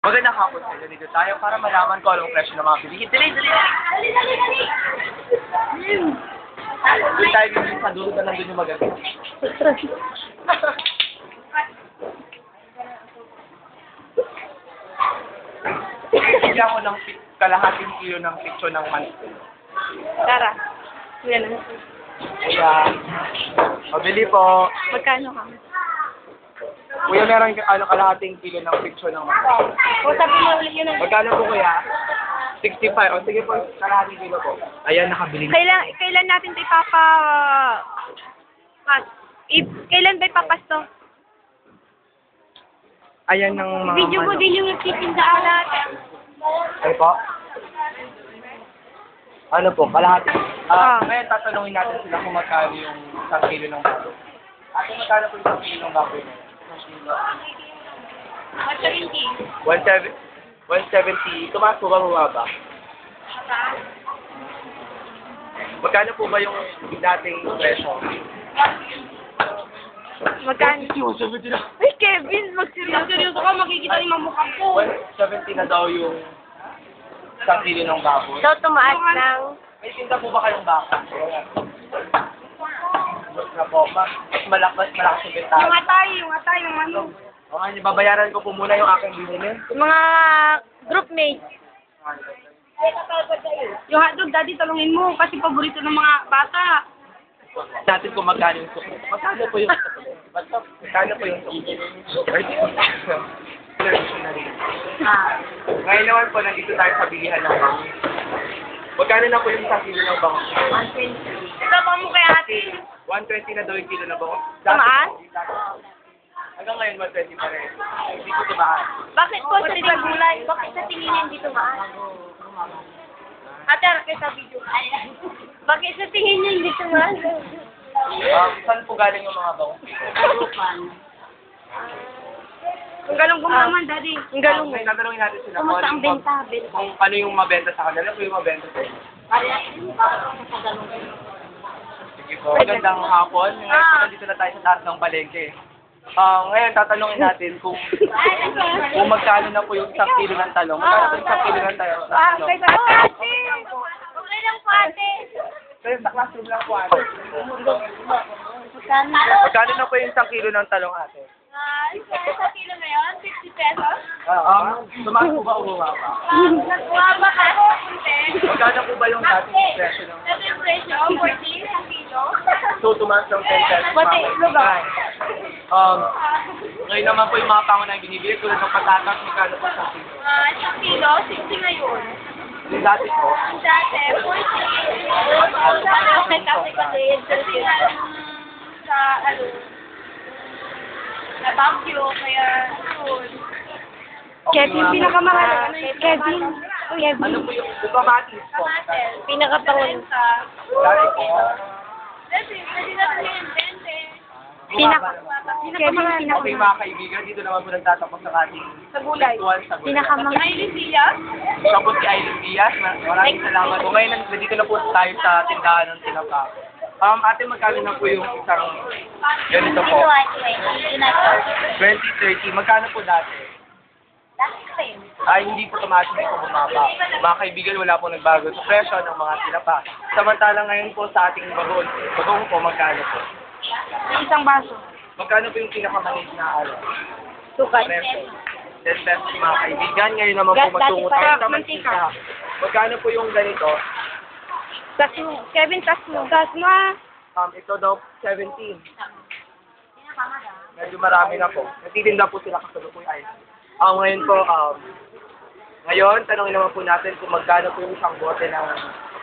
Magandang hapon sa inyo. Dito tayo para malaman ko anong presyo ng mga bilihin. Dali! Doon tayo bibili sa dulo na nandun yung maganda. Bigyan ko ng kalahating kilo ng picture ng manok. Tara. Yan na. Kuya, mabili po. Magkano ka? Kuya, meron kalahating kilo ng picture ng manok. O, sabi mo ulit yun. Magkano po kuya? 65. O sige po, kalahating kilo po. Ayan, nakabili na. Kailan natin ito kailan ba ipapasto? Ayan ng mga Video ko manok. din yung nagtitinda alat. Ay po? Ano po, kalahati. Ah. Ngayon tatanungin natin sila kung magkano yung isang kilo ng baboy. Ate, magkano po yung isang kilo ng baboy? Isang kilo. 170. Tumaas po ba bumaba? Magkano po ba yung dating presyo? Magkano? 170 na. Ay, Kevin, magseryoso ka, makikita ni mamukha ko. 170 na daw yung isang kilo ng baboy. So, tumaas ng... May tinda po ba kayong baka? Na po, mas malakas yung bentahan. Yung ano. Okay, babayaran ko po muna yung aking bilhin. Mga groupmates. Yung hotdog, daddy, talungin mo kasi paborito ng mga bata. Natin kung magkano yung suko. Magkano po yung suko? Magkano po yung suko? Ngayon naman po, nandito tayo sa bilihan ng bango. Magkano na po yung isang kilo ng bango? 120. Ito ba mo kay ate? 120 na daw yung kilo ng bango. Tumaas? Hanggang ngayon, 120 pa rin. Hindi ko tumaas. Bakit po sa gulay? Bakit sa tingin niya hindi tumaas? Ate, kayo sa video. Bakit sa tingin niya hindi tumaas? Saan po galing yung mga bango? Ang galong gumaman, daddy. Ang galong. Ngayon, tatanungin natin sila Kumusta ang ano benta? kung ano yung mabenta sa kanila. Ano po yung mabenta sa inyo? Sige po. Magandang hapon. Ngayon, nandito na tayo sa taas ng palengke. Ngayon, tatanungin natin kung magkano na po yung isang kilo ng talong. Magkano po yung isang kilo ng talong? Okay lang po, ate. Okay lang po, ate. Kaya sa classroom lang po, ate. Magkano na po yung isang kilo ng talong, ate? Sa kilo na yun, 50 pesos. Tumaas po ba o bumaba? Nagbuwaba ka po, kunti. Magkano po ba yung dating presyo ng Ito yung presyo, 14 sa kilo. So, tumaas ng 10 pesos. Pati, lugar. Ngayon naman po yung mga pangunahing binibili tulad ng patatas, magkano po sa kilo? Isang kilo, 60 ngayon. Yung dati po, Ang dati, 40. Kasi sa, na Baguio, kaya, yun. Kevin, pinakamahal. Kevin. ano po yung bumamatis po? Pinakapangun. Dati po, Kevin, okay mga kaibigan, dito naman po nagtatapos ang ating Sa gulay. kwentuhan sa gulay. Pinakamahal. Aileen Diaz? Siya po si Aileen Diaz. Maraming salamat po. Ngayon, nandito na po tayo sa tindahan ng tinapa. Ate, magkano na po yung isang ganito po? 20-30. Magkano po dati? Ay, hindi po tumaas, hindi po bumaba. Mga kaibigan, wala po nagbago sa presyo ng mga tinapa. Samantalang ngayon po sa ating bagong po, magkano po? Isang baso. Magkano po yung pinakamaliit na Sukat. presyo? 10 pesos mga kaibigan. Ngayon naman po magtungo tayo sa mantika. Magkano po yung ganito? Tas mo. Kevin, tas mo. Tas mo. Ito daw 17. Medyo marami na po. Natitinda po sila kasalukuy ay. Ngayon po, ngayon, tanongin naman po natin kung magkano po yung isang bote ng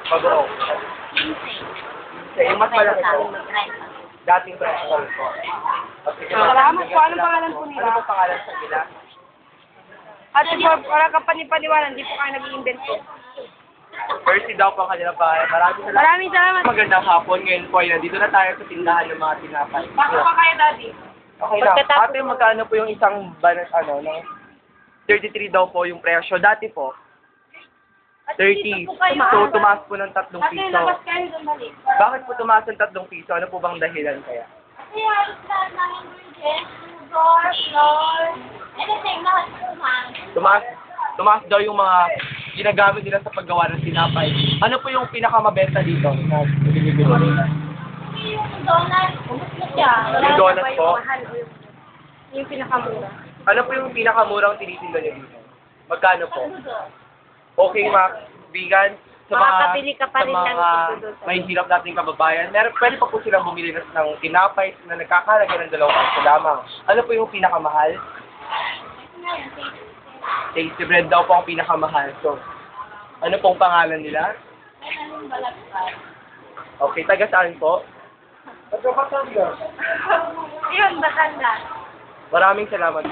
bagoong. Yung mas malaki po. Dating presyo po. Salamat po. Anong pangalan po nila? Ano po pangalan sa nila? Ate Bob, wala kang panipaniwala. Hindi po kayo nag-i-invent po. Percy daw po ang kanilang pangalan. Maraming salamat. Magandang hapon. Ngayon po ay nandito na tayo sa tindahan ng mga tinapay. Bakit pa kayo, daddy? Okay lang. Ate, magkano po yung isang ng 33 daw po yung presyo. Dati po, 30. So, tumaas po ng 3 Ate, piso. labas kayo doon mali. Bakit po tumaas ng 3 piso? Ano po bang dahilan kaya? Kasi halos lahat namin floor. Anything, lahat Tumaas daw yung mga ginagamit nila sa paggawa ng tinapay. Ano po yung pinakamabenta dito na binibili? Yung donut, ubus na siya. Yung donut po? Yung pinakamura. Ano po yung pinakamurang tinitinda niyo dito? Magkano po? Okay, vegan, sa mga, Makakabili ka pa rin sa ng mga tigdo doon. may hirap nating kababayan, pwede pa po silang bumili ng tinapay na nagkakalaga ng 2 piso lamang. Ano po yung pinakamahal? Tasty bread daw po ang pinakamahal. So, ano pong pangalan nila? Okay, taga saan po? Taga Batangas. Yun, Batangas. Maraming salamat.